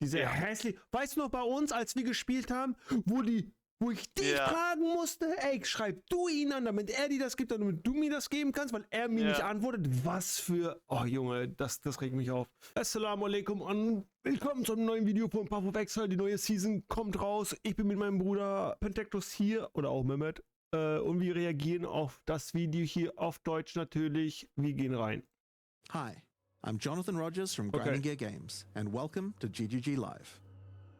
Diese hässlich. Weißt du noch bei uns, als wir gespielt haben, wo ich dich fragen musste, ey, schreib du ihn an, damit er dir das gibt, damit du mir das geben kannst, weil er mir nicht antwortet. Was für... Oh Junge, das regt mich auf. Assalamu alaikum und willkommen zu einem neuen Video von PoE. Die neue Season kommt raus. Ich bin mit meinem Bruder Pentectus hier, oder auch Mehmet. Und wir reagieren auf das Video hier auf Deutsch natürlich. Wir gehen rein. Hi, I'm Jonathan Rogers from Grinding Gear Games, and welcome to GGG Live.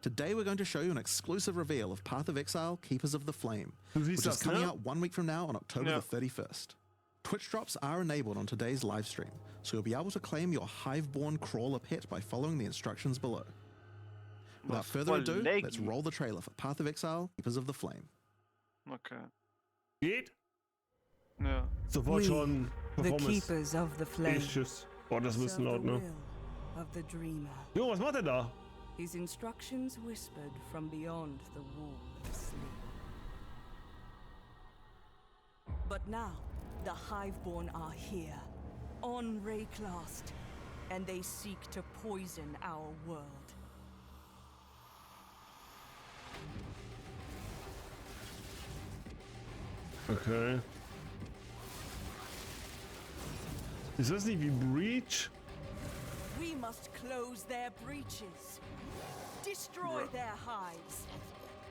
Today we're going to show you an exclusive reveal of Path of Exile, Keepers of the Flame, which is coming out 1 week from now on October the 31st. Twitch drops are enabled on today's live stream, so you'll be able to claim your Hive-born crawler pet by following the instructions below. Without further ado, let's roll the trailer for Path of Exile, Keepers of the Flame. Okay. Geht? Ja. Sofort schon the Keepers of the Flame. Tschüss. Boah, das ist laut, ne? Of the dreamer. Jo, was macht er da? His instructions whispered from beyond the wall of sleep. But now, the Hiveborn are here, on Rayclast, and they seek to poison our world. Okay. Ist das nicht wie Breach? We must close their breaches, destroy their hives,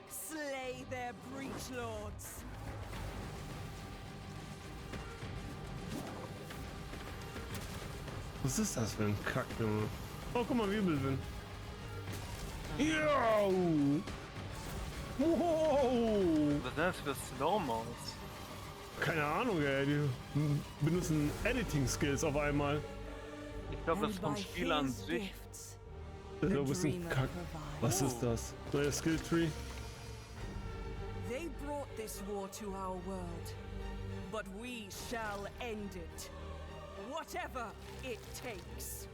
slay their breach lords. Was ist das für ein Kack, Junge? Oh, guck mal, Wirbelwind. Yo! Wow! Was ist das für Slow-Maus? Keine Ahnung, ey. Die benutzen Editing-Skills auf einmal. Ich glaube, das ist vom Spiel an sich. Das ist ein bisschen Kack. Was ist das? Neuer Skill-Tree? They brought this war to our world, but we shall end it. Whatever it takes.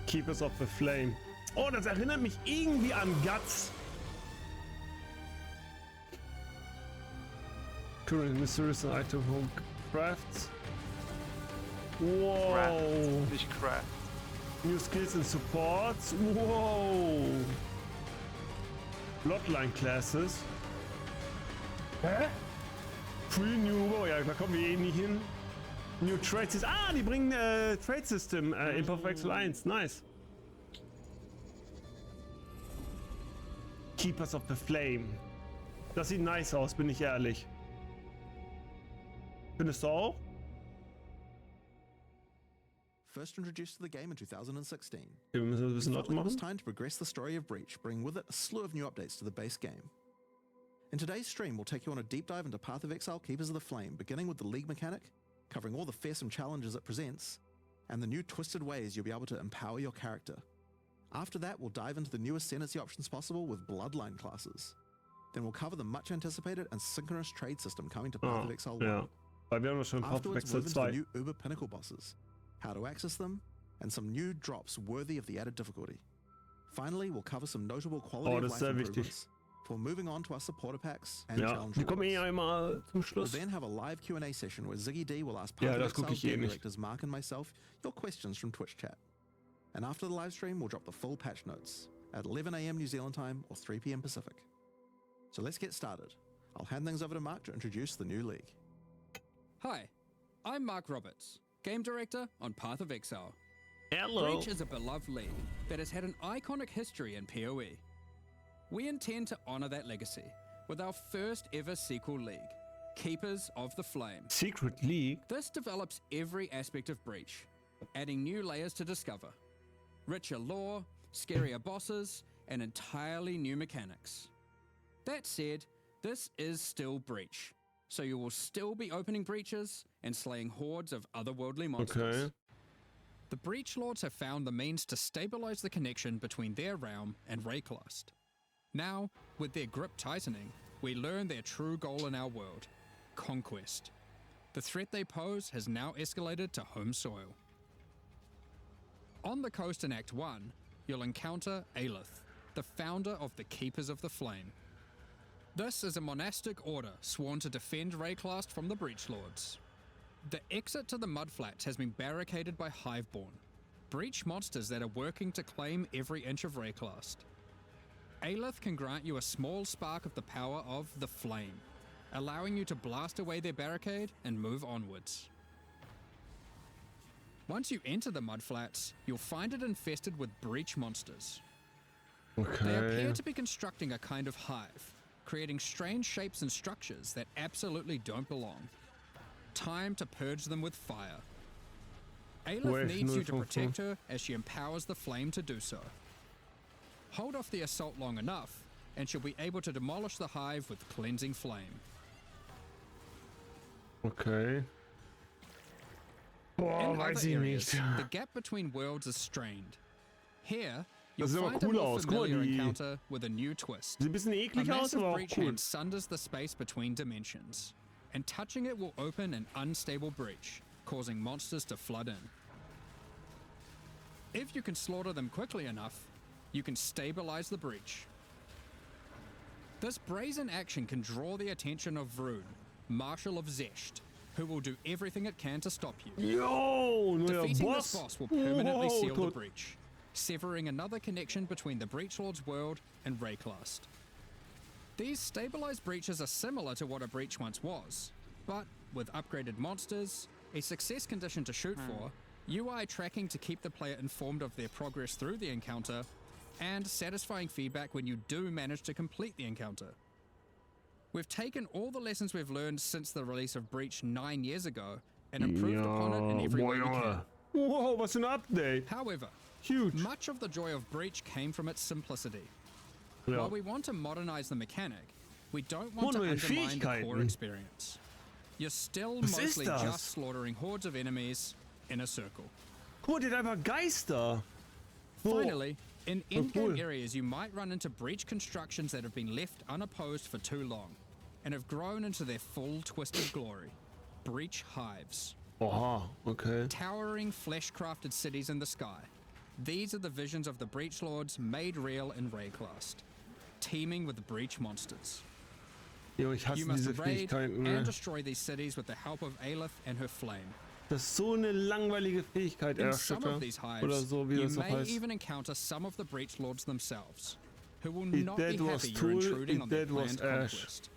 Keepers of the Flame. Oh, das erinnert mich irgendwie an Guts. Current Mysterious Item Home Crafts. Wow. Craft, nicht Craft. New Skills and Supports. Wow. Bloodline Classes. Hä? Free New... Oh ja, da kommen wir eh nicht hin. New Trade System. Ah, die bringen Trade System in PoE 1. Nice. Keepers of the Flame. Das sieht nice aus, bin ich ehrlich. Findest du auch? First introduced to the game in 2016. Okay, wir müssen ein bisschen lauter It was machen. time to progress the story of Breach, bringing with it a slew of new updates to the base game. In today's stream, we'll take you on a deep dive into Path of Exile, Keepers of the Flame, beginning with the League mechanic, covering all the fearsome challenges it presents, and the new twisted ways you'll be able to empower your character. After that, we'll dive into the new ascendancy options possible with Bloodline classes. Then we'll cover the much anticipated and synchronous trade system coming to Path of Exile 1. Ja, weil wir haben schon PoE Afterwards, move into the 2. new Uber Pinnacle bosses, how to access them, and some new drops worthy of the added difficulty. Finally, we'll cover some notable quality of das life ist sehr wichtig. improvements before moving on to our supporter packs and Ja, challenge die kommen eh rewards. einmal zum We'll Schluss. then have a live Q&A session where Ziggy D will ask Ja, Path das of guck Exile ich eh game nicht. directors Mark and myself your questions from Twitch chat. And after the live stream, we'll drop the full patch notes at 11 AM New Zealand time or 3 PM Pacific. So let's get started. I'll hand things over to Mark to introduce the new league. Hi, I'm Mark Roberts, Game Director on Path of Exile. Hello. Breach is a beloved league that has had an iconic history in PoE. We intend to honor that legacy with our first ever sequel league, Keepers of the Flame. Secret League? This develops every aspect of Breach, adding new layers to discover, richer lore, scarier bosses, and entirely new mechanics. That said, this is still Breach, so you will still be opening breaches and slaying hordes of otherworldly monsters. Okay. The Breach Lords have found the means to stabilize the connection between their realm and Rayclast. Now, with their grip tightening, we learn their true goal in our world, conquest. The threat they pose has now escalated to home soil. On the coast in Act 1, you'll encounter Aelith, the founder of the Keepers of the Flame. This is a monastic order sworn to defend Rayclast from the Breach Lords. The exit to the Mudflats has been barricaded by Hiveborn, breach monsters that are working to claim every inch of Rayclast. Aelith can grant you a small spark of the power of the Flame, allowing you to blast away their barricade and move onwards. Once you enter the mudflats, you'll find it infested with breach monsters. They appear to be constructing a kind of hive, creating strange shapes and structures that absolutely don't belong. Time to purge them with fire. Aelith needs you to protect her as she empowers the Flame to do so. Hold off the assault long enough, and she'll be able to demolish the hive with cleansing flame. Okay. Boah, In weiß other ich areas, nicht. the gap between worlds is strained. Here, you'll Das sieht aber find a cool more aus. Guck mal, familiar die encounter with a new twist. sieht ein bisschen A eklig aus, massive aber auch breach cool. hand sunders the space between dimensions, and touching it will open an unstable breach, causing monsters to flood in. If you can slaughter them quickly enough, you can stabilize the breach. This brazen action can draw the attention of Vroon, Marshal of Zesht, who will do everything it can to stop you. Yo, neuer Defeating Boss. this boss will permanently Wow, seal the tot. breach, severing another connection between the Breachlord's world and Rayclast. These stabilized breaches are similar to what a breach once was, but with upgraded monsters, a success condition to shoot for, UI tracking to keep the player informed of their progress through the encounter, and satisfying feedback when you do manage to complete the encounter. We've taken all the lessons we've learned since the release of Breach 9 years ago and improved upon it in every boah, way we can. Junge. Wow, was für ein Update. However, Huge. much of the joy of Breach came from its simplicity. Ja. While we want to modernize the mechanic, we don't want Oh, to neue undermine the core Fähigkeiten. experience. You're still Was ist mostly das? just slaughtering hordes of enemies in a circle. Guck mal, der hat einfach Geister. So. Finally, in in-game cool. areas you might run into breach constructions that have been left unopposed for too long and have grown into their full twisted glory. Breach hives. Oha, okay. Towering flesh-crafted cities in the sky. These are the visions of the Breach Lords made real in Rayclast, teeming with breach monsters. Jo, ich hasse You must diese raid Fähigkeiten. and Ne? destroy these cities with the help of Aelith and her flame. Das ist so eine langweilige Fähigkeit, In some Erstötter. of these Oder hives, so, wie you das auch may heißt. even encounter some of the Breach Lords themselves, who will If not be that was happy you're Tool, intruding if on their that was planned Ash. conquest.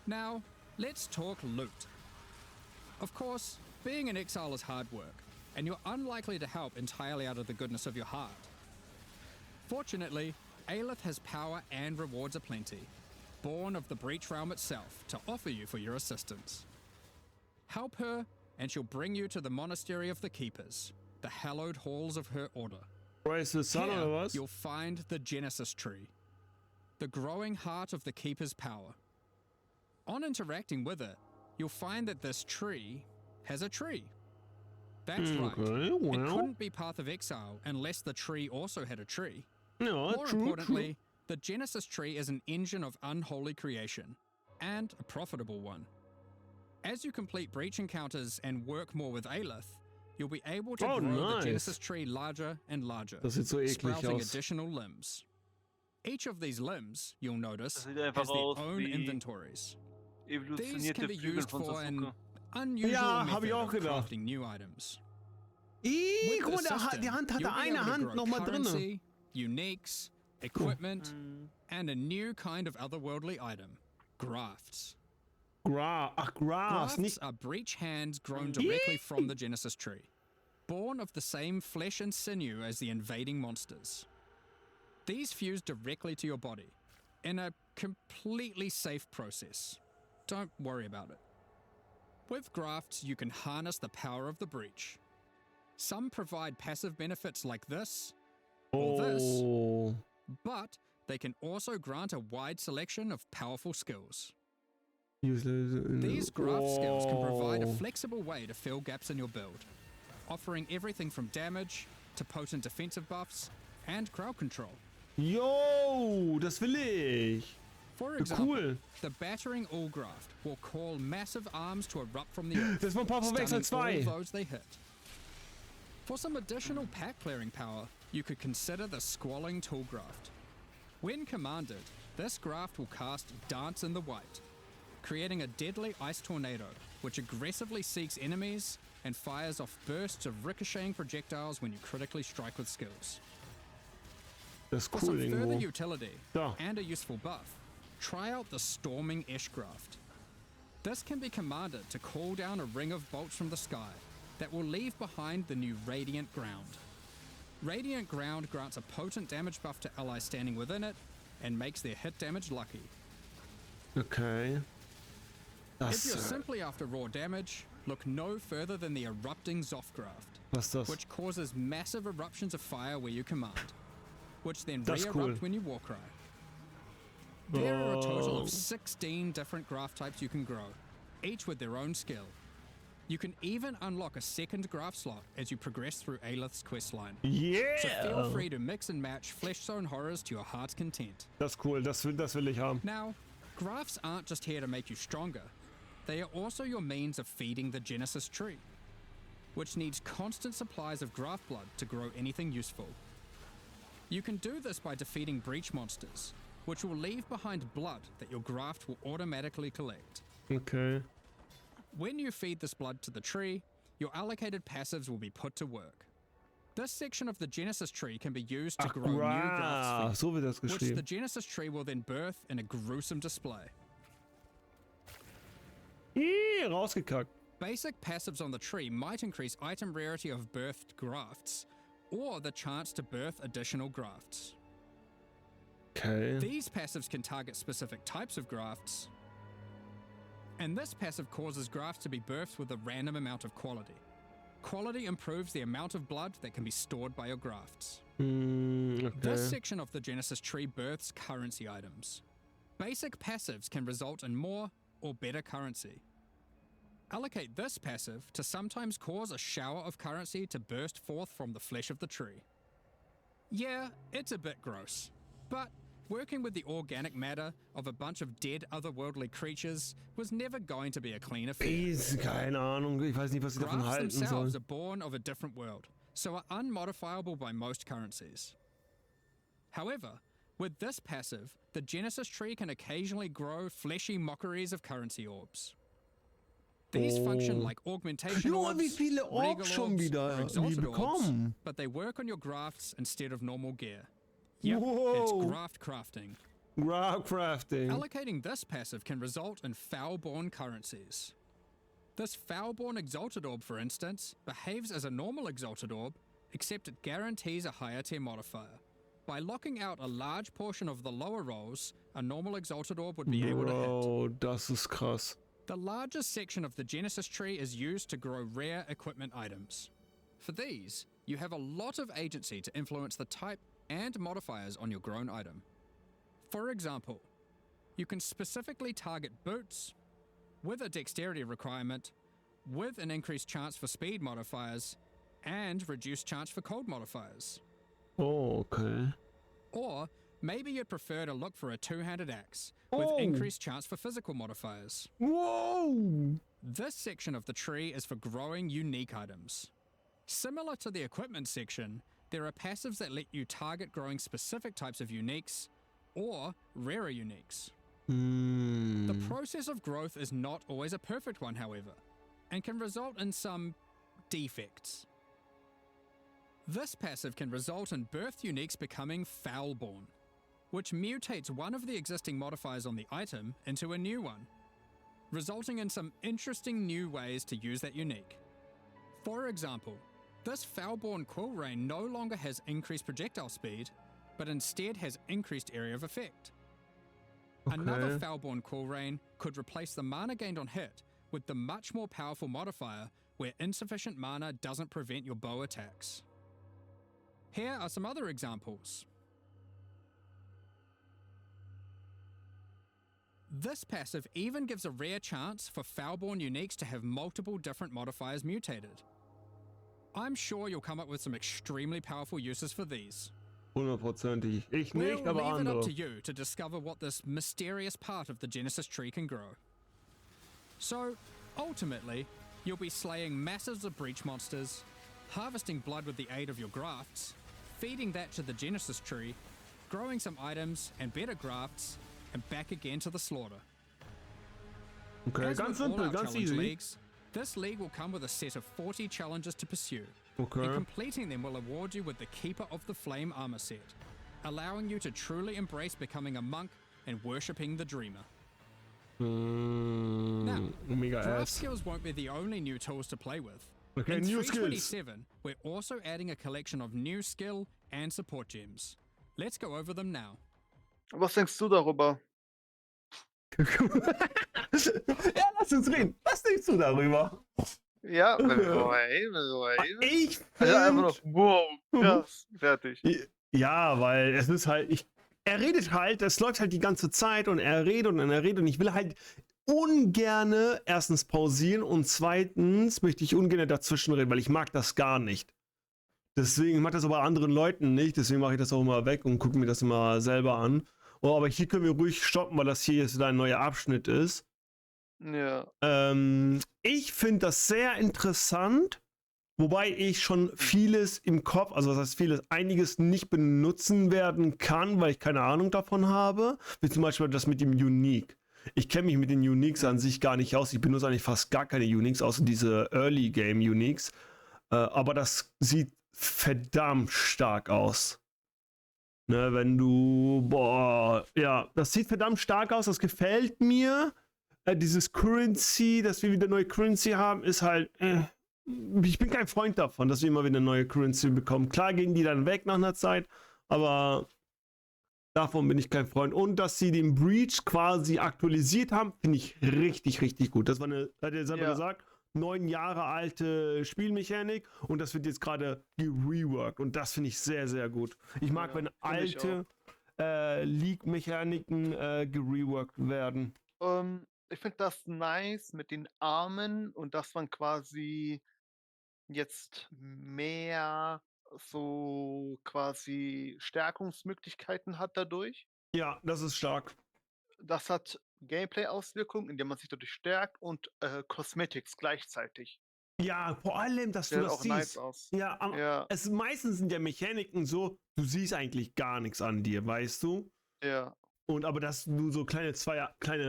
Now, let's talk loot. Of course, being in exile is hard work, and you're unlikely to help entirely out of the goodness of your heart. Fortunately, Aelith has power and rewards aplenty, born of the Breach Realm itself, to offer you for your assistance. Help her, and she'll bring you to the Monastery of the Keepers, the hallowed halls of her order. Rise the Sun oder Here, was? you'll find the Genesis Tree, the growing heart of the Keeper's power. On interacting with it, you'll find that this tree has a tree. That's right. Okay, It well. couldn't be Path of Exile unless the tree also had a tree. Ja, More true, importantly, the Genesis Tree is an engine of unholy creation, and a profitable one. As you complete breach encounters and work more with Aelith, you'll be able to Oh, grow the nice. Genesis Tree larger and larger, Das sieht so eklig sprouting aus. additional limbs. Each of these limbs, you'll notice, Das sieht einfach has their aus own wie inventories. These evolutionierte can be Flügel used von for an Sasuke. unusual Ja, hab method ich auch of gedacht. crafting new items. Ih, With guck mal, the die system, Hand hatte you'll be eine able to Hand grow noch mal drin. currency, uniques, equipment, and a new kind of otherworldly item, grafts. Ach, Grass, Grafts nicht. are breach hands grown directly from the Genesis tree, born of the same flesh and sinew as the invading monsters. These fuse directly to your body in a completely safe process. Don't worry about it. With grafts, you can harness the power of the breach. Some provide passive benefits like this, or this, Oh. but they can also grant a wide selection of powerful skills. These graft skills can provide a Oh. flexible way to fill gaps in your build, offering everything from damage to potent defensive buffs and crowd control. Yo, das will ich. For example, Cool. the Battering All Graft will call massive arms to erupt from the earth, Das war Path of Exile stunning 2. all those they hit. For some additional pack clearing power, you could consider the Squalling Tool Graft. When commanded, this graft will cast Dance in the White, creating a deadly ice tornado which aggressively seeks enemies and fires off bursts of ricocheting projectiles when you critically strike with skills. Das ist For cool some further irgendwo. utility Da. and a useful buff, try out the Storming Eshgraft. This can be commanded to call down a ring of bolts from the sky that will leave behind the new Radiant Ground. Radiant Ground grants a potent damage buff to allies standing within it and makes their hit damage lucky. Okay. If you're Das, simply after raw damage, look no further than the Erupting Zothgraft, was ist das? which causes massive eruptions of fire where you command, which then That's re-erupt cool. when you Warcry. There are a total Oh. of 16 different graph types you can grow, each with their own skill. You can even unlock a second graph slot as you progress through Aelith's questline. So feel Yeah! free to mix and match Flesh Zone horrors to your heart's content. Das ist cool, das will ich haben. Now, graphs aren't just here to make you stronger. They are also your means of feeding the Genesis tree, which needs constant supplies of graph blood to grow anything useful. You can do this by defeating breach monsters, which will leave behind blood that your graft will automatically collect. Okay. When you feed this blood to the tree, your allocated passives will be put to work. This section of the Genesis tree can be used to Ach, grow new grafts, so wird das which the geschrieben. Genesis tree will then birth in a gruesome display. Rausgekackt. Basic passives on the tree might increase item rarity of birthed grafts, or the chance to birth additional grafts. Okay. These passives can target specific types of grafts, and this passive causes grafts to be birthed with a random amount of quality. Quality improves the amount of blood that can be stored by your grafts. Okay. This section of the Genesis tree births currency items. Basic passives can result in more or better currency. Allocate this passive to sometimes cause a shower of currency to burst forth from the flesh of the tree. Yeah, it's a bit gross, but working with the organic matter of a bunch of dead otherworldly creatures was never going to be a clean affair. Keine Ahnung, ich weiß nicht, was sie davon Grafts halten themselves sollen. are born of a different world, so are unmodifiable by most currencies. However, with this passive, the Genesis tree can occasionally grow fleshy mockeries of currency orbs. These function like augmentation Nur orbs, wie viele regal Orbs schon orbs, wieder or die exalted orbs, bekommen. but they work on your grafts instead of normal gear. Yep, Whoa. it's graft crafting. Graph crafting. Allocating this passive can result in foul-born currencies. This foul-born exalted orb, for instance, behaves as a normal exalted orb, except it guarantees a higher tier modifier. By locking out a large portion of the lower rolls, a normal exalted orb would be able to hit. Bro, das ist krass. The largest section of the Genesis tree is used to grow rare equipment items. For these, you have a lot of agency to influence the type and modifiers on your grown item. For example, you can specifically target boots with a dexterity requirement, with an increased chance for speed modifiers, and reduced chance for cold modifiers. Oh, okay. Or maybe you'd prefer to look for a two-handed axe with Oh. increased chance for physical modifiers. Whoa! This section of the tree is for growing unique items. Similar to the equipment section, there are passives that let you target growing specific types of uniques or rarer uniques. The process of growth is not always a perfect one, however, and can result in some defects. This passive can result in birthed uniques becoming foul-born, which mutates one of the existing modifiers on the item into a new one, resulting in some interesting new ways to use that unique. For example, this foul-born quill rain no longer has increased projectile speed, but instead has increased area of effect. Another foul-born quill rain could replace the mana gained on hit with the much more powerful modifier where insufficient mana doesn't prevent your bow attacks. Here are some other examples. This passive even gives a rare chance for foul-born uniques to have multiple different modifiers mutated. I'm sure you'll come up with some extremely powerful uses for these. 100%ig. Ich We'll nicht, aber leave it up andere. to you to discover what this mysterious part of the Genesis tree can grow. So, ultimately, you'll be slaying masses of breach monsters, harvesting blood with the aid of your grafts, feeding that to the Genesis tree, growing some items and better grafts, and back again to the slaughter. Okay, As ganz with all simpel, our ganz challenge easy. leagues, This league will come with a set of 40 challenges to pursue. Okay. And completing them will award you with the Keeper of the Flame armor set, allowing you to truly embrace becoming a monk and worshipping the Dreamer. Now, Mega draft ass. skills won't be the only new tools to play with. Okay, In new skills. 327, we're also adding a collection of new skill and support gems. Let's go over them now. Was denkst du darüber? Ja, lass uns reden. Was denkst du darüber? Ja, Ich Also einfach finde... noch, wow, krass, fertig. Ja, weil es ist halt... Er redet halt, es läuft halt die ganze Zeit und er redet und ich will halt ungerne erstens pausieren und zweitens möchte ich ungerne dazwischen reden, weil ich mag das gar nicht. Deswegen, ich mag das aber bei anderen Leuten nicht, deswegen mache ich das auch immer weg und gucke mir das immer selber an. Oh, aber hier können wir ruhig stoppen, weil das hier jetzt wieder ein neuer Abschnitt ist. Ja. Ich finde das sehr interessant, wobei ich schon vieles im Kopf, also was heißt vieles, einiges nicht benutzen werden kann, weil ich keine Ahnung davon habe. Wie zum Beispiel das mit dem Unique. Ich kenne mich mit den Uniques an sich gar nicht aus. Ich benutze eigentlich fast gar keine Uniques, außer diese Early Game Uniques. Aber das sieht verdammt stark aus. Ne, wenn du, boah, ja, das sieht verdammt stark aus, das gefällt mir. Dieses Currency, dass wir wieder neue Currency haben, ist halt, ich bin kein Freund davon, dass wir immer wieder neue Currency bekommen. Klar gehen die dann weg nach einer Zeit, aber davon bin ich kein Freund. Und dass sie den Breach quasi aktualisiert haben, finde ich richtig, richtig gut. Das war eine, hat er selber gesagt, 9 Jahre alte Spielmechanik und das wird jetzt gerade gereworked und das finde ich sehr, sehr gut. Ich mag, wenn alte League-Mechaniken gereworked werden. Ich finde das nice mit den Armen und dass man quasi jetzt mehr so quasi Stärkungsmöglichkeiten hat dadurch. Ja, das ist stark. Das hat Gameplay-Auswirkungen, indem man sich dadurch stärkt und Cosmetics gleichzeitig. Ja, vor allem, dass du Sieht das auch nice siehst. aus. Ja, Ja, meistens sind ja Mechaniken so, du siehst eigentlich gar nichts an dir, weißt du? ja. Und aber dass du so kleine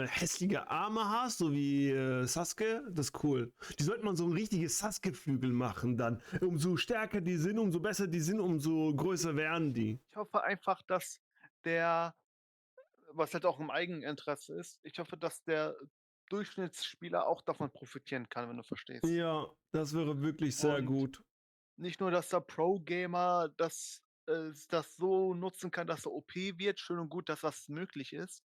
hässliche Arme hast, so wie Sasuke, das ist cool. Die sollten man so ein richtiges Sasuke-Flügel machen dann. Umso stärker die sind, umso besser die sind, umso größer werden die. Ich hoffe einfach, dass was halt auch im Eigeninteresse ist, ich hoffe, dass der Durchschnittsspieler auch davon profitieren kann, wenn du verstehst. Ja, das wäre wirklich sehr Und gut. nicht nur, dass der Pro-Gamer das so nutzen kann, dass er OP wird, schön und gut, dass das möglich ist,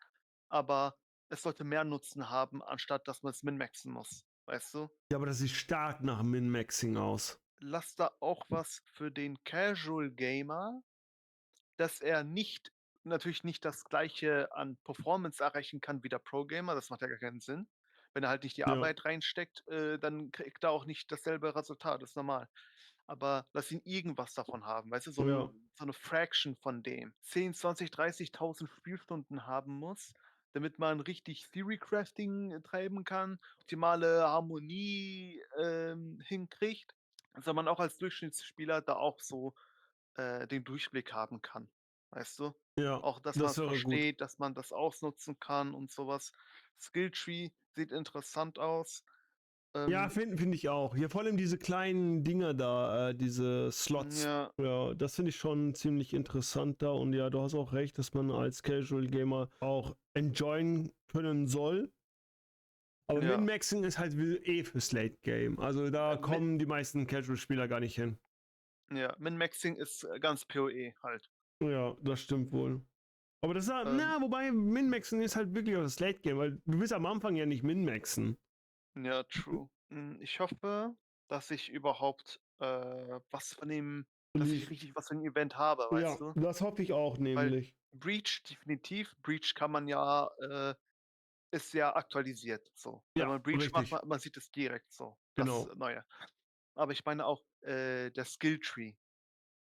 aber es sollte mehr Nutzen haben, anstatt dass man es min-maxen muss, weißt du? Ja, aber das sieht stark nach Min-Maxing aus. Lass da auch was für den Casual Gamer, dass er natürlich nicht das Gleiche an Performance erreichen kann wie der Pro-Gamer, das macht ja gar keinen Sinn. Wenn er halt nicht die Ja. Arbeit reinsteckt, dann kriegt er auch nicht dasselbe Resultat, das ist normal. Aber lass ihn irgendwas davon haben, weißt du, so Ja. eine Fraction von dem. 10, 20, 30.000 Spielstunden haben muss, damit man richtig Theory-Crafting treiben kann, optimale Harmonie hinkriegt, dass man auch als Durchschnittsspieler da auch so den Durchblick haben kann, weißt du? Ja, Auch, dass man das es wäre gut. versteht, dass man das ausnutzen kann und sowas. Skilltree sieht interessant aus. Ja, finde ich auch. Hier vor allem diese kleinen Dinger da, diese Slots. Ja, Ja, das finde ich schon ziemlich interessant da. Und ja, du hast auch recht, dass man als Casual Gamer auch enjoyen können soll. Aber Ja. Min-Maxing ist halt wie fürs Late Game. Also da Min- kommen die meisten Casual-Spieler gar nicht hin. ja, Min-Maxing ist ganz PoE halt. Ja, das stimmt wohl. Aber das ist, wobei Min-Maxen ist halt wirklich auch das Late Game, weil du willst am Anfang ja nicht Min-Maxen. Ja, true. Ich hoffe, dass ich überhaupt was von dem, dass ich richtig was von dem Event habe, weißt Ja, du? das hoffe ich auch nämlich. Breach, definitiv. Breach kann man ja, ist ja aktualisiert so. Wenn Ja, man Breach richtig. macht, man sieht es direkt so. Genau. Das Neue. Aber ich meine auch der Skilltree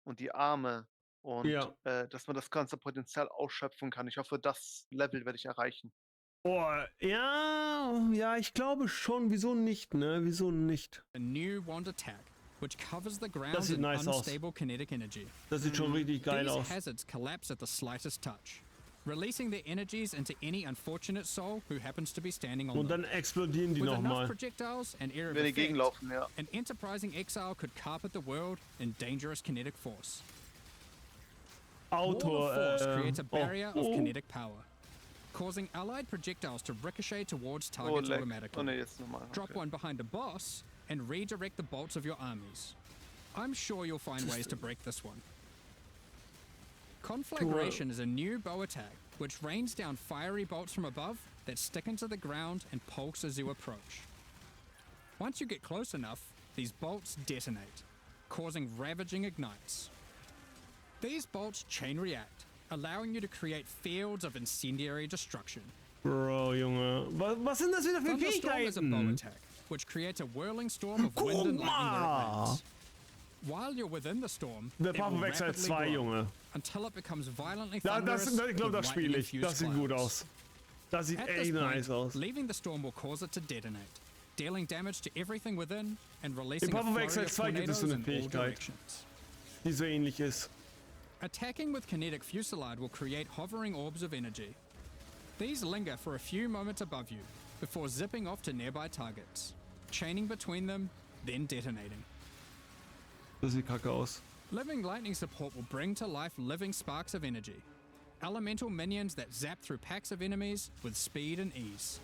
und die Arme und Ja. dass man das ganze Potenzial ausschöpfen kann. Ich hoffe, das Level werde ich erreichen. Oh, ja, ich glaube schon. Wieso nicht, ne? Wieso nicht? A new wand attack, which covers the ground Das sieht in nice aus. unstable kinetic energy. Das sieht schon richtig geil These aus. hazards collapse at the slightest touch. releasing their energies into any unfortunate soul who happens to be standing on Und them. dann explodieren die With enough nochmal. projectiles and air of Wenn die effect, gegenlaufen, ja. an enterprising exile could carpet the world in dangerous kinetic force. Wall of force creates a barrier of kinetic power, causing allied projectiles to ricochet towards targets leck. automatically. Oh ne, jetzt nochmal. Drop Okay. one behind a boss and redirect the bolts of your armies. I'm sure you'll find ways to break this one. Conflagration is a new bow attack which rains down fiery bolts from above that stick into the ground and pulse as you approach. Once you get close enough, these bolts detonate, causing ravaging ignites. These bolts chain react, allowing you to create fields of incendiary destruction. Bro, Junge. Was sind das wieder für Thunderstorm is a bow Fähigkeiten? attack, which creates a whirling storm of wind and lightning where it rains. While you're within the storm, Der it will Papa Wechsel rapidly 2, grow Junge. until it becomes violently Ich thunderous glaube, with das spiele ich. lightning-infused Das sieht gut clouds. aus. Das sieht At this echt nice point, aus. leaving the storm will cause it to detonate, dealing damage to everything within and releasing a Papa flurry Wechsel of 2 gibt es tornadoes so eine in all Fähigkeit, directions. die so ähnlich ist. Attacking with kinetic fusillade will create hovering orbs of energy. These linger for a few moments above you before zipping off to nearby targets, chaining between them, then detonating. Das sieht kacke aus. Living lightning support will bring to life living sparks of energy, elemental minions that zap through packs of enemies with speed and ease.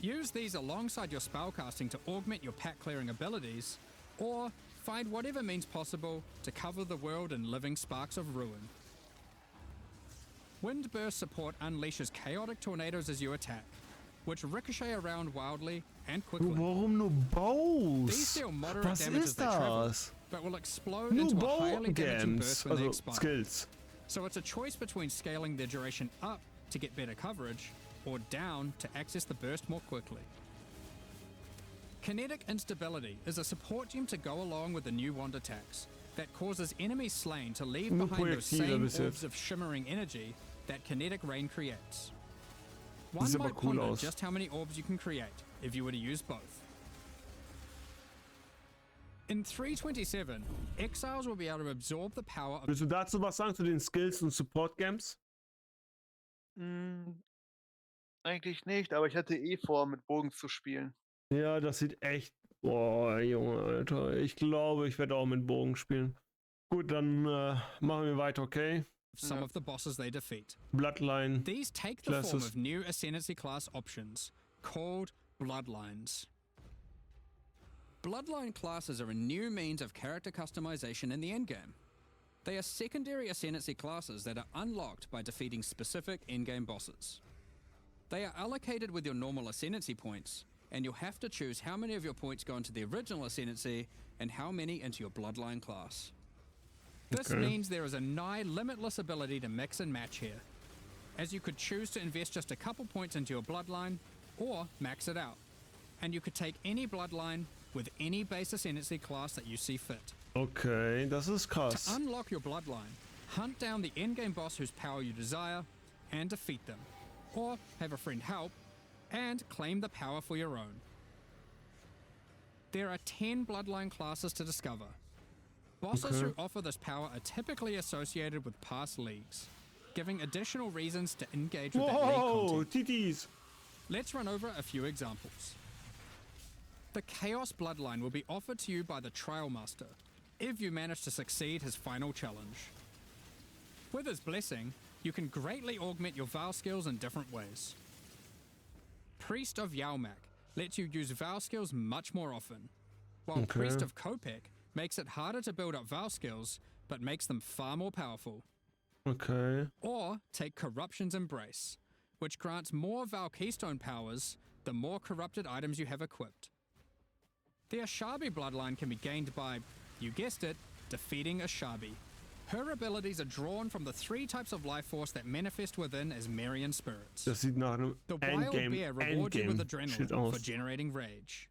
Use these alongside your spellcasting to augment your pack clearing abilities, or find whatever means possible to cover the world in living sparks of ruin. Windburst support unleashes chaotic tornadoes as you attack, which ricochet around wildly and Du, quickly. warum nur These Bows? deal moderate Was damage as ist they travel, das? but will explode Nur into a Bow highly damaging Games. burst when they Also expire. Skills. So it's a choice between scaling their duration up to get better coverage, or down to access the burst more quickly. Kinetic instability is a support gem to go along with the new wand attacks that causes enemies slain to leave Nur behind those Projektile same bis orbs jetzt. of shimmering energy that kinetic rain creates. Das sieht One aber might cool ponder aus. just how many orbs you can create if you were to use both. In 327, exiles will be able to absorb the power of Willst du dazu was sagen zu den Skills und Support Games? Eigentlich nicht, aber ich hatte eh vor, mit Bogen zu spielen. Ja, das sieht echt. Boah, Junge, Alter. Ich glaube, ich werde auch mit Bogen spielen. Gut, dann machen wir weiter, okay? some of the bosses they defeat. Bloodline. These take the form Classes. of new Ascendancy class options, called Bloodlines. Bloodline classes are a new means of character customization in the endgame. They are secondary Ascendancy classes that are unlocked by defeating specific endgame bosses. They are allocated with your normal Ascendancy points, and you'll have to choose how many of your points go into the original Ascendancy and how many into your Bloodline class. This Okay. means there is a nigh limitless ability to mix and match here, as you could choose to invest just a couple points into your Bloodline, or max it out, and you could take any Bloodline with any base Ascendancy class that you see fit. Okay, das ist krass. To unlock your Bloodline, hunt down the endgame boss whose power you desire, and defeat them, or have a friend help, and claim the power for your own. There are 10 Bloodline classes to discover. Bosses Okay. who offer this power are typically associated with past leagues, giving additional reasons to engage with that league Whoa, content. TTs. Let's run over a few examples. The Chaos Bloodline will be offered to you by the Trial Master, if you manage to succeed his final challenge. With his blessing, you can greatly augment your Vow skills in different ways. Priest of Yalmak lets you use Vow skills much more often, while Okay. Priest of Kopek makes it harder to build up Vow skills, but makes them far more powerful. Okay. Or take Corruption's Embrace, which grants more Val Keystone powers the more corrupted items you have equipped. The Ashabi bloodline can be gained by, you guessed it, defeating Ashabi. Her abilities are drawn from the 3 types of life force that manifest within as Marian spirits. Das sieht nach einem The Wild Bear rewards you with Endgame shit adrenaline for aus. generating rage.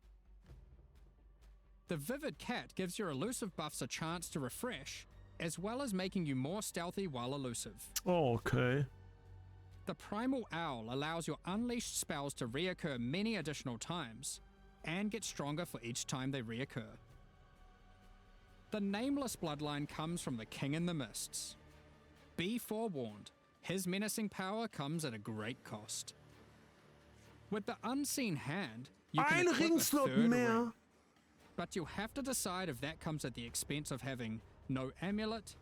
The Vivid Cat gives your elusive buffs a chance to refresh, as well as making you more stealthy while elusive. Oh, okay. The Primal Owl allows your unleashed spells to reoccur many additional times, and get stronger for each time they reoccur. The Nameless bloodline comes from the King in the Mists. Be forewarned, his menacing power comes at a great cost. With the unseen hand, you can Ein equip a Ringslot third mehr. ring, but you'll have to decide if that comes at the expense of having no amulet,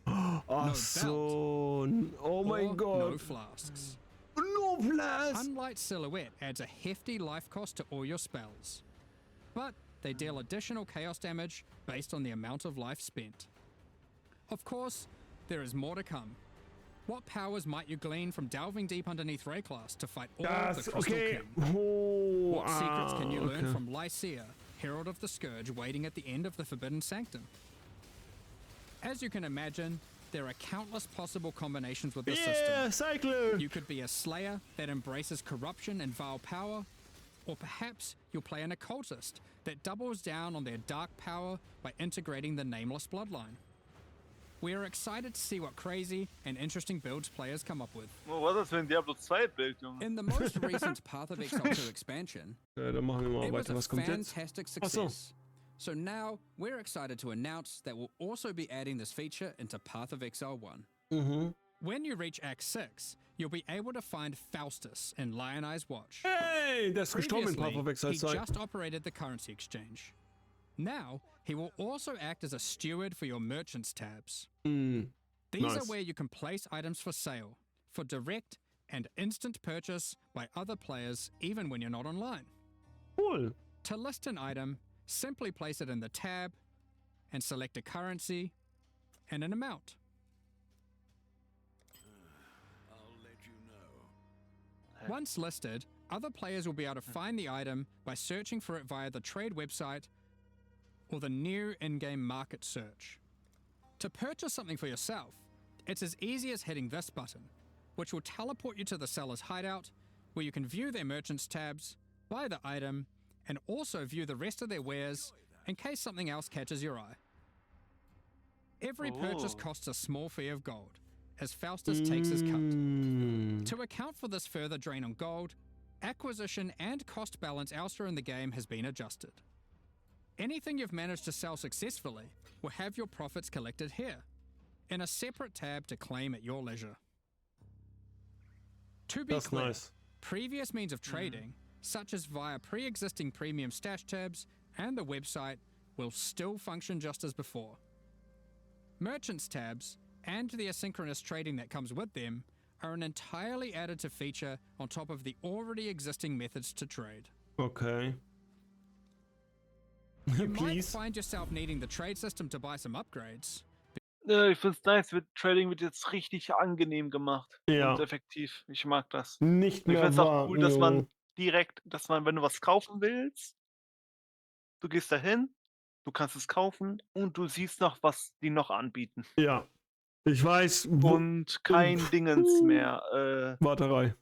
Ach so. Oh mein or Gott. no flasks. No Flash. Unlight Silhouette adds a hefty life cost to all your spells, but they deal additional chaos damage based on the amount of life spent. Of course, there is more to come. What powers might you glean from delving deep underneath Rayclass to fight all of the Crystal okay. King? Oh, What secrets can you learn okay. from Lycia, Herald of the Scourge, waiting at the end of the Forbidden Sanctum? As you can imagine, there are countless possible combinations with this Yeah, system. Cyclone. You could be a Slayer that embraces corruption and vile power, or perhaps you'll play an Occultist that doubles down on their dark power by integrating the Nameless bloodline. We are excited to see what crazy and interesting builds players come up with. Oh, was das für ein Diablo 2 Bild, Junge? In the most recent Path of Exile 2 expansion, Ja, dann machen wir mal it was weiter. a Was kommt jetzt? fantastic Ach so. success. So now we're excited to announce that we'll also be adding this feature into Path of Exile 1. Mhm. When you reach Act 6, you'll be able to find Faustus in Lion Eye's Watch. Hey, der ist gestorben in Path of Exile he 2. just operated the currency exchange. Now, he will also act as a steward for your merchants tabs. These Nice. are where you can place items for sale, for direct and instant purchase by other players, even when you're not online. Cool. To list an item, simply place it in the tab and select a currency and an amount. Once listed, other players will be able to find the item by searching for it via the trade website or the new in-game market search. To purchase something for yourself, it's as easy as hitting this button, which will teleport you to the seller's hideout, where you can view their merchants tabs, buy the item, and also view the rest of their wares in case something else catches your eye. Every purchase Oh. costs a small fee of gold, as Faustus takes his cut. To account for this further drain on gold, acquisition and cost balance elsewhere in the game has been adjusted. Anything you've managed to sell successfully will have your profits collected here, in a separate tab to claim at your leisure. To be That's clear, nice. previous means of trading, such as via pre-existing premium stash tabs and the website, will still function just as before. Merchants tabs, and the asynchronous trading that comes with them, are an entirely additive feature on top of the already existing methods to trade. Okay. You might Please. find yourself needing the trade system to buy some upgrades. Ich find's nice, Trading wird jetzt richtig angenehm gemacht Ja. und effektiv. Ich mag das. Nicht Und ich mehr find's auch wahr. cool, dass man direkt, wenn du was kaufen willst, du gehst dahin, du kannst es kaufen und du siehst noch, was die noch anbieten. Ja. Ich weiß. Und kein Dingens mehr. Warterei.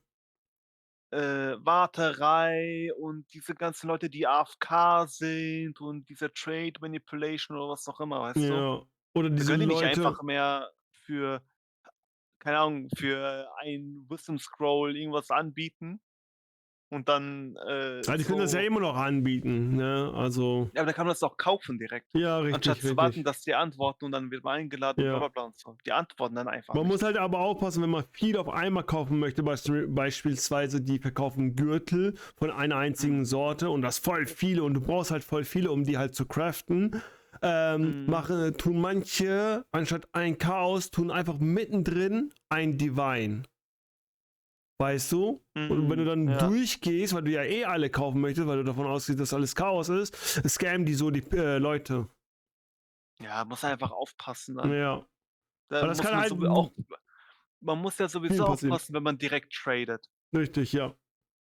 Warterei und diese ganzen Leute, die AFK sind und diese Trade Manipulation oder was auch immer, weißt du? Ja. Oder Da diese können die nicht Leute. einfach mehr für, keine Ahnung, für ein Wisdom Scroll irgendwas anbieten und dann Ja, die können das ja so. immer noch anbieten, ne? Also. Ja, aber da kann man das auch kaufen direkt. Ja, Anstatt richtig, zu warten, richtig. dass die antworten und dann wird man eingeladen Ja. und bla bla bla und so. Die antworten dann einfach Man nicht. muss halt aber aufpassen, wenn man viel auf einmal kaufen möchte, beispielsweise die verkaufen Gürtel von einer einzigen Sorte und das voll viele und du brauchst halt voll viele, um die halt zu craften. Tun manche, anstatt ein Chaos, tun einfach mittendrin ein Divine. Weißt du? Und wenn du dann Ja. durchgehst, weil du ja eh alle kaufen möchtest, weil du davon ausgehst, dass alles Chaos ist, scammen die so die Leute. Ja, muss einfach aufpassen dann. Ja. Da Aber das muss kann man halt auch, man muss ja sowieso passieren. aufpassen, wenn man direkt tradet. Richtig, ja.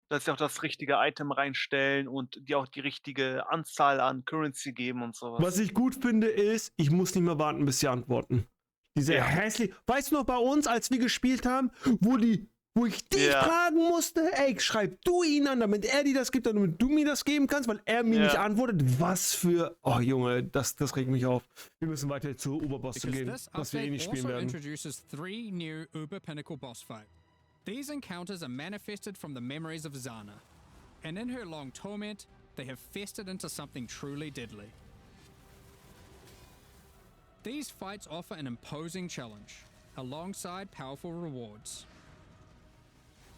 Dass sie auch das richtige Item reinstellen und die auch die richtige Anzahl an Currency geben und sowas. Was ich gut finde, ist, ich muss nicht mehr warten, bis sie antworten. Diese Ja. hässlich. Weißt du noch bei uns, als wir gespielt haben, wo ich dich Ja. fragen musste, ey, schreib du ihn an, damit er dir das gibt, damit du mir das geben kannst, weil er mir Ja. nicht antwortet. Was für. Oh Junge, das regt mich auf. Wir müssen weiter zur Oberboss zu Because gehen, this was wir eh update nicht spielen also werden. introduces 3 new Uber Pinnacle boss fights. These encounters are manifested from the memories of Zana, and in her long torment, they have festered into something truly deadly. These fights offer an imposing challenge, alongside powerful rewards.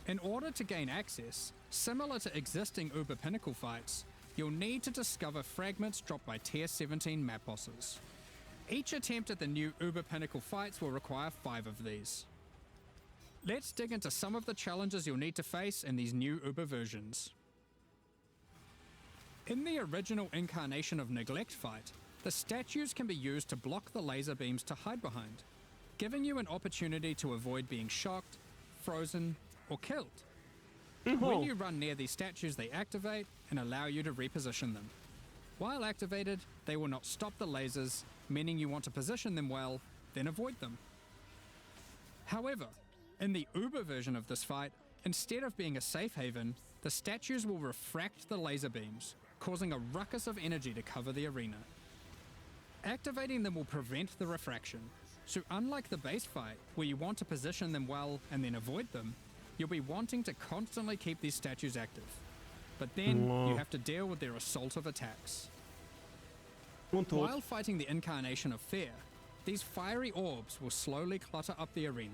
In order to gain access, similar to existing Uber Pinnacle fights, you'll need to discover fragments dropped by Tier 17 map bosses. Each attempt at the new Uber Pinnacle fights will require 5 of these. Let's dig into some of the challenges you'll need to face in these new Uber versions. In the original incarnation of Neglect fight, the statues can be used to block the laser beams to hide behind, giving you an opportunity to avoid being shocked, frozen, or killed. When you run near these statues, they activate and allow you to reposition them. While activated, they will not stop the lasers, meaning you want to position them well, then avoid them. However, in the Uber version of this fight, instead of being a safe haven, the statues will refract the laser beams, causing a ruckus of energy to cover the arena. Activating them will prevent the refraction, so unlike the base fight, where you want to position them well and then avoid them, you'll be wanting to constantly keep these statues active. But then, you have to deal with their assault of attacks. While fighting the incarnation of Fear, these fiery orbs will slowly clutter up the arena,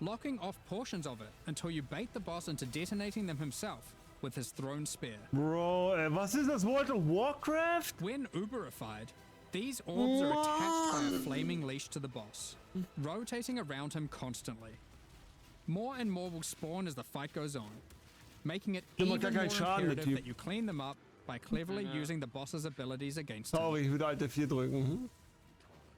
locking off portions of it until you bait the boss into detonating them himself with his thrown spear. Bro, was ist das World of Warcraft? When Uberified, these orbs are attached by a flaming leash to the boss, rotating around him constantly. More and more will spawn as the fight goes on, making it even more imperative that you clean them up by cleverly using the boss's abilities against him. Sorry, ich würde Alt F4 drücken.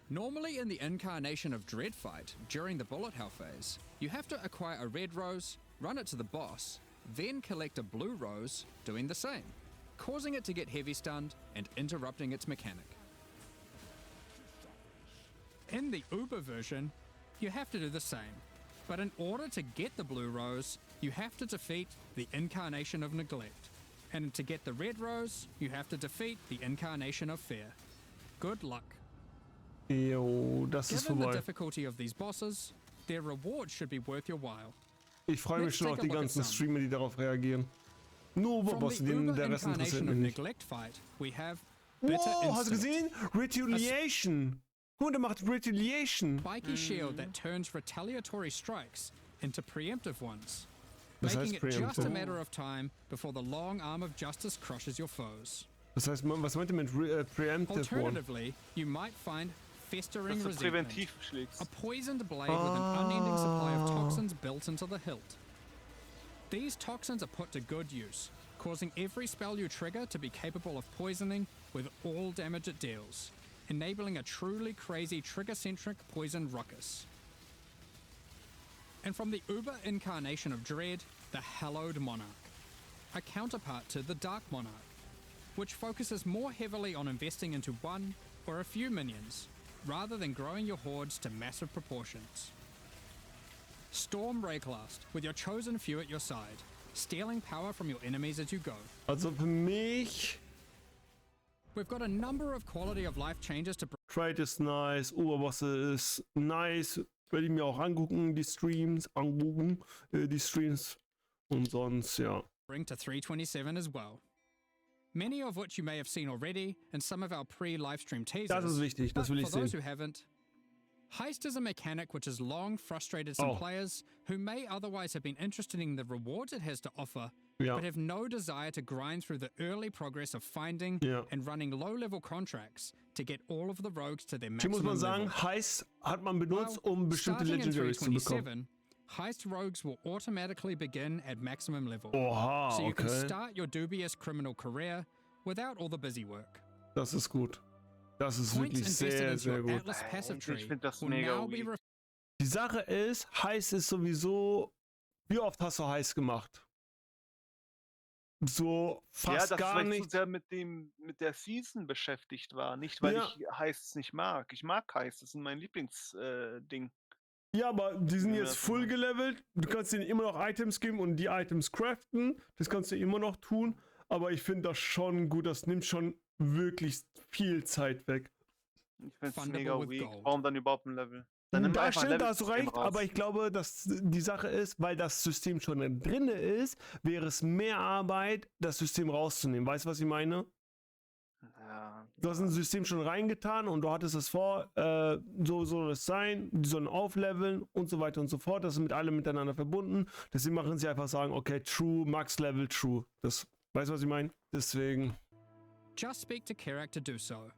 Normally in the incarnation of Dread fight, during the bullet hell phase, you have to acquire a red rose, run it to the boss, then collect a blue rose, doing the same, causing it to get heavy stunned and interrupting its mechanic. In the Uber version, you have to do the same, but in order to get the blue rose, you have to defeat the incarnation of Neglect, and to get the red rose, you have to defeat the incarnation of Fear. Good luck. Jo, das ist Given the vorbei. difficulty of these bosses, their reward should be worth your while. Ich freue mich schon auf die ganzen Streamer, die darauf reagieren. Nur Oberbosse, den der Rest interessiert mich nicht. Neglect fight, we have Bitter Wow, hast du Instinct, gesehen? Retaliation. Guck mal, der macht Retaliation. spiky shield that turns retaliatory strikes into preemptive ones, Was making heißt it just a Preemptive? matter of time before the long arm of justice crushes your foes. Das heißt, was meint ihr mit Preemptive One? Alternatively, you might find festering Dass du resentment, präventiv schlägst. a poisoned blade with an unending supply of toxins built into the hilt. These toxins are put to good use, causing every spell you trigger to be capable of poisoning with all damage it deals, enabling a truly crazy trigger-centric poison ruckus. And from the Uber incarnation of Dread, the Hallowed Monarch, a counterpart to the Dark Monarch, which focuses more heavily on investing into one or a few minions, rather than growing your hordes to massive proportions. Storm Rayclast, with your chosen few at your side, stealing power from your enemies as you go. Also für mich, We've got a number of quality of life changes to Trade ist nice, Oberbosse ist nice. Werde ich mir auch angucken, die Streams, die Streams. Und sonst, ja. bring to 327 as well. Many of which you may have seen already in some of our pre-livestream teasers. Das ist wichtig, das but will ich for those sehen. who haven't, Heist is a mechanic which has long frustrated some Oh. players who may otherwise have been interested in the rewards it has to offer, Ja. but have no desire to grind through the early progress of finding Ja. and running low-level contracts to get all of the rogues to their Hier muss maximum man sagen, level. Heiß hat man benutzt, um bestimmte starting in Legendaries zu bekommen. 327, Heist rogues will automatically begin at maximum level. Oha, So you can okay. start your dubious criminal career without all the busy work. Das ist gut. Das ist Points wirklich invested sehr, into sehr your gut. Atlas passive Ich tree find das will mega now be weak. Die Sache ist, Heiß ist sowieso. Wie oft hast du Heiß gemacht? So Ja, fast dass gar vielleicht zu nicht. sehr mit der Season beschäftigt war. Nicht, weil Ja. ich Heists nicht mag. Ich mag Heists, das ist mein Lieblingsding. Ja, aber die sind Ja, jetzt das full gelevelt. Du kannst denen immer noch Items geben und die Items craften. Das kannst du immer noch tun. Aber ich finde das schon gut. Das nimmt schon wirklich viel Zeit weg. Ich finde es Fundable mega with weak. gold. Warum dann überhaupt ein Level? Dann nimm Da einfach ein stimmt, da hast du Level-System recht, raus. aber ich glaube, dass die Sache ist, weil das System schon drin ist, wäre es mehr Arbeit, das System rauszunehmen. Weißt du, was ich meine? Ja. Du hast ein System schon reingetan und du hattest es vor, so soll es sein, die sollen aufleveln und so weiter und so fort. Das ist mit allem miteinander verbunden. Deswegen machen sie einfach sagen, okay, True, Max Level, True. Das, weißt du, was ich meine? Deswegen. Just speak to Kerak to do so.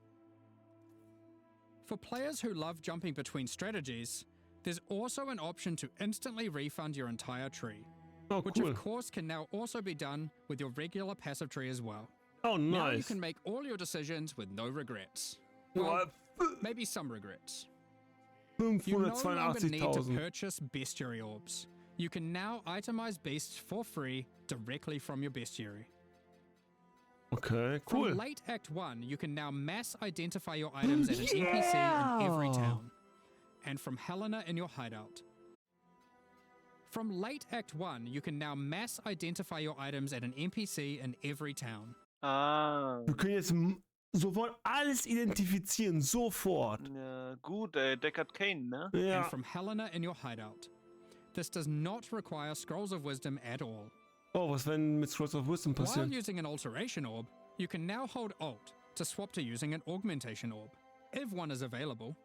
For players who love jumping between strategies, there's also an option to instantly refund your entire tree, Oh, which cool. of course can now also be done with your regular passive tree as well. Oh, Now you nice. can make all your decisions with no regrets. Well, maybe some regrets. You no longer need to 582.000. purchase bestiary orbs. You can now itemize beasts for free directly from your bestiary. Okay, cool. From late Act 1, you can now mass identify your items at an NPC in every town. And from Helena in your hideout. From late Act 1, you can now mass identify your items at an NPC in every town. Ah. Wir können jetzt sofort alles identifizieren, sofort. Ja, gut, Deckard Kane, ne? And Ja. from Helena in your hideout. This does not require Scrolls of Wisdom at all. Oh, was wenn mit Scrolls of Wisdom While passiert? using an Alteration Orb, you can now hold Alt to swap to using an Augmentation Orb, if one is available.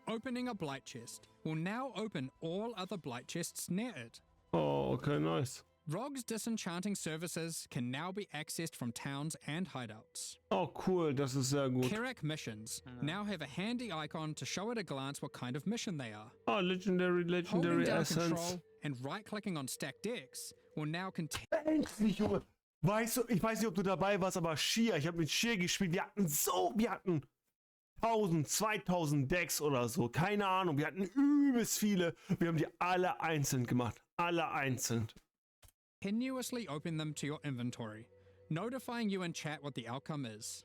Opening a Blight Chest will now open all other Blight Chests near it. Oh, okay, nice. Rogue's disenchanting services can now be accessed from towns and hideouts. Oh, cool, das ist sehr gut. Kerak missions now have a handy icon to show at a glance what kind of mission they are. Oh, Legendary Holding down Essence. control and right-clicking on stacked decks will now contain. Endlich, Junge. Weißt du, ich weiß nicht, ob du dabei warst, aber Shia, ich habe mit Shia gespielt. Wir hatten 1000, 2000 Decks oder so. Keine Ahnung, wir hatten übelst viele. Wir haben die alle einzeln gemacht. Alle einzeln. Continuously open them to your inventory, notifying you in chat what the outcome is.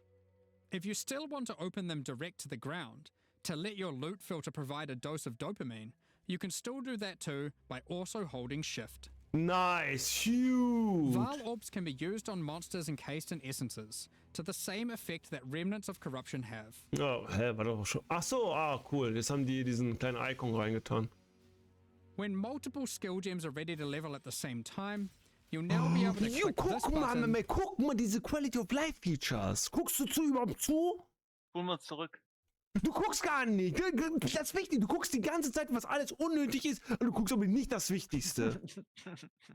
If you still want to open them direct to the ground, to let your loot filter provide a dose of dopamine, you can still do that too by also holding shift. Nice, huge. Val orbs can be used on monsters encased in essences, to the same effect that remnants of corruption have. Oh, hä, war doch schon. Ach so, cool. Jetzt haben die diesen kleinen Icon reingetan. When multiple skill gems are ready to level at the same time, you'll now be able to click this Guck button. guck mal diese Quality of Life Features. Guckst du überhaupt zu? Holen wir uns zurück. Du guckst gar nicht. Das ist wichtig. Du guckst die ganze Zeit, was alles unnötig ist, und du guckst aber nicht das Wichtigste.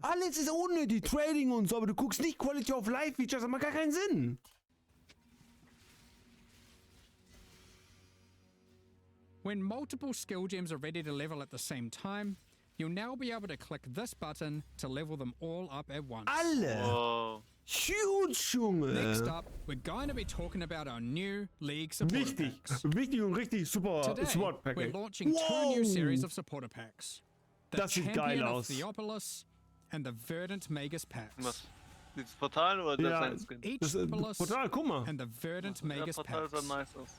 Alles ist unnötig, Trading und so, aber du guckst nicht Quality of Life Features, das macht gar keinen Sinn. When multiple skill gems are ready to level at the same time, you'll now be able to click this button to level them all up at once. Alle. Oh. Huge, Junge. Next up, we're going to be talking about our new League supporter Wichtig. packs. Wichtig und richtig super Today, Support we're Package. launching two new series of supporter packs. The Das sieht geil Champion aus. of Theopolis and the Verdant Magus packs. Was? Dieses Portal oder Ja, das Skin? Each Das ist Theopolis total, guck mal. and the Verdant Der Magus Portal packs. sah nice aus.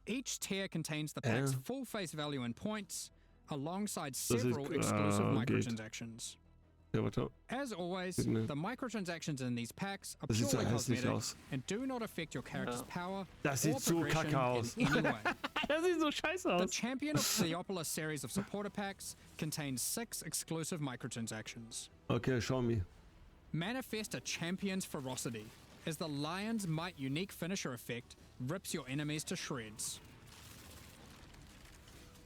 Each tier contains the pack's full face value in points, alongside ist- several exclusive geht. microtransactions. Ja, warte. As always, Ne. the microtransactions in these packs are Das sieht so purely hässlich cosmetic aus. and do not affect your character's power Das or sieht so progression kacke aus. in any way. Das sieht so scheiße The aus. Champion of Theopolis series of supporter packs contains 6 exclusive microtransactions. Okay, show me. Manifest a champion's ferocity, as the Lion's Might unique finisher effect rips your enemies to shreds.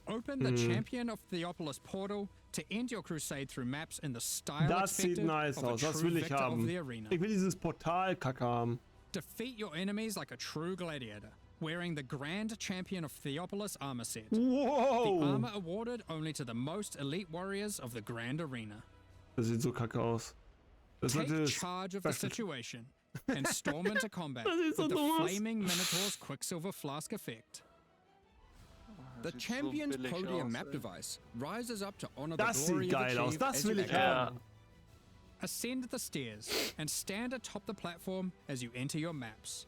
Open the Champion of Theopolis portal to end your crusade through maps in the style Das sieht expected nice of a aus. Das true will ich victor of haben. the arena. Ich will dieses Portal-Kacke haben. Defeat your enemies like a true gladiator, wearing the Grand Champion of Theopolis armor set. The Wow. armor awarded only to the most elite warriors of the Grand Arena. Das sieht so kacke aus. Das Take sollte charge of the situation and storm into combat Das sieht so with the dumm aus. Flaming Minotaur's Quicksilver Flask effect. The sieht so champion's billig podium aus, map ey. device rises up to honor Das the glory sieht geil you've aus. achieved Das as you will ich exit. haben. Ja. Ascend the stairs and stand atop the platform as you enter your maps.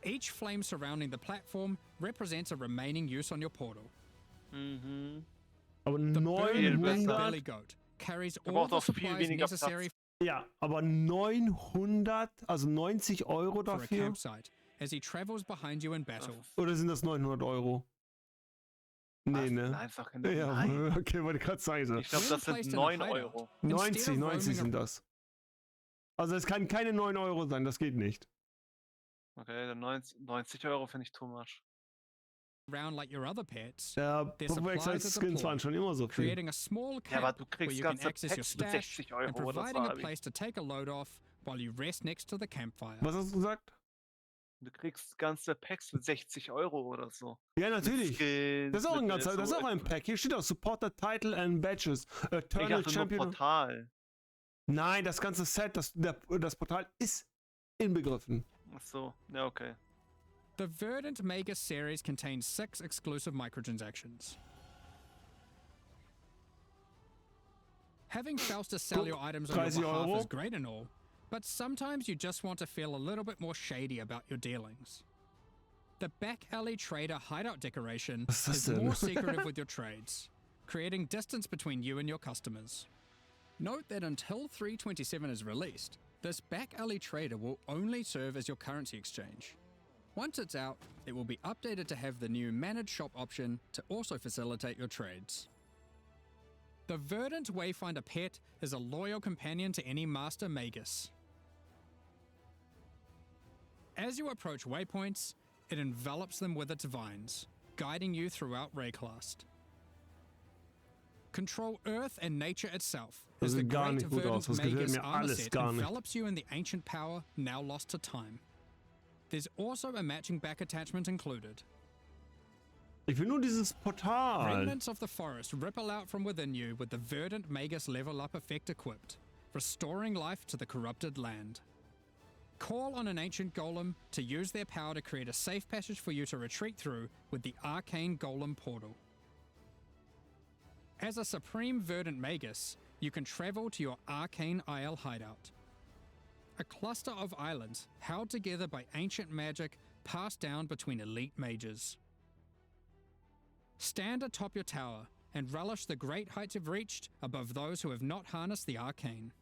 Each flame surrounding the platform represents a remaining use on your portal. Mhm. Aber The burning black 900. belly goat carries all braucht the auch viel supplies weniger necessary Ja, aber 900, also 90 Euro for a dafür? campsite as he travels behind you in battle. Oder sind das 900 Euro? Nee, Was? ne? Nein, sag Ja, nein. okay, wollte ich gerade sagen. Ich glaube, das Placed sind in a 9 hideout. Euro. Instead 90, of 90 roaming sind das. Also es kann keine 9 Euro sein, das geht nicht. Okay, dann 90 Euro finde ich too much. Around like your other pets, Ja, their supplies Pop-Exile are Skins waren deployed, schon immer so viel. creating a small Ja, aber cap du where kriegst you can ganze access your Packs mit stash 60 and Euro oder providing a so. place to take a load off while you rest next to the campfire. Was hast du gesagt? Du kriegst ganze Packs mit 60 Euro oder so. Ja, natürlich. Skins, Das ist auch ein mit, ganzer, das ist auch ein Pack. Hier steht auch Supporter, Title and Badges. Ich Eternal dachte nur Champion. Portal. Nein, das ganze Set, das Portal ist inbegriffen. Ach so, ja, okay. The Verdant Magus series contains 6 exclusive microtransactions. Having Faustus sell your items on your 30 behalf Euro. is great and all, but sometimes you just want to feel a little bit more shady about your dealings. The Back Alley Trader hideout decoration Was ist das is denn? more secretive with your trades, creating distance between you and your customers. Note that until 327 is released, this Back Alley Trader will only serve as your currency exchange. Once it's out, it will be updated to have the new Managed Shop option to also facilitate your trades. The Verdant Wayfinder pet is a loyal companion to any Master Magus. As you approach waypoints, it envelops them with its vines, guiding you throughout Rayclast. Control Earth and nature itself, Das as the sieht gar great nicht gut aus. Verdant Das gefällt Magus mir armor alles set gar nicht. envelops you in the ancient power now lost to time. There's also a matching back attachment included. Ich will nur dieses Portal. Remnants of the forest ripple out from within you with the Verdant Magus level up effect equipped, restoring life to the corrupted land. Call on an ancient golem to use their power to create a safe passage for you to retreat through with the Arcane Golem Portal. As a Supreme Verdant Magus, you can travel to your Arcane Isle hideout. A cluster of islands held together by ancient magic passed down between elite mages. Stand atop your tower and relish the great heights you've reached above those who have not harnessed the arcane.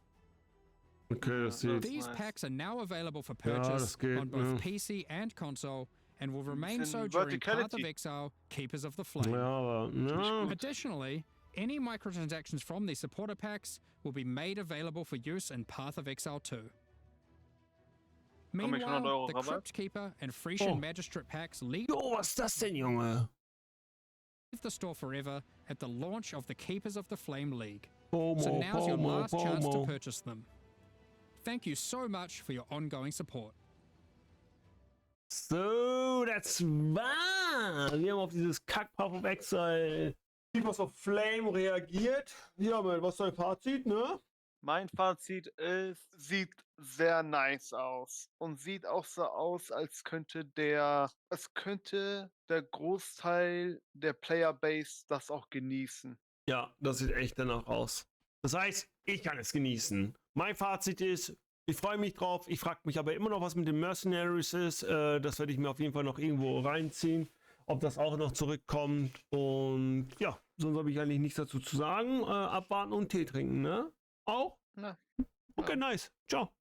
Okay, das sieht. These nice. packs are now available for Ja, purchase das geht, on both ja. PC and console and will remain bisschen so during Path of Verticality. Exile, Keepers of the Flame. Ja, aber. Ja. Additionally, any microtransactions from these supporter packs will be made available for use in Path of Exile 2. Komm ich 100 Meanwhile, Euro the Rabatt? Crypt Keeper and Frisian Oh. Magistrate packs leave Jo, was ist das denn, Junge? the store forever at the launch of the Keepers of the Flame League. Pomo, So now's your Pomo, last chance to Pomo. purchase them. Thank you so much for your ongoing support. So, das war. Wir haben auf dieses Kack-Path of Exile Keepers of Flame reagiert. Ja, was ist dein Fazit, ne? Mein Fazit ist, sieht sehr nice aus. Und sieht auch so aus, als könnte der Großteil der Playerbase das auch genießen. Ja, das sieht echt danach aus. Das heißt, ich kann es genießen. Mein Fazit ist, ich freue mich drauf. Ich frage mich aber immer noch, was mit den Mercenaries ist. Das werde ich mir auf jeden Fall noch irgendwo reinziehen. Ob das auch noch zurückkommt. Und ja, sonst habe ich eigentlich nichts dazu zu sagen. Abwarten und Tee trinken, ne? Auch? Na, Okay, nice. Ciao.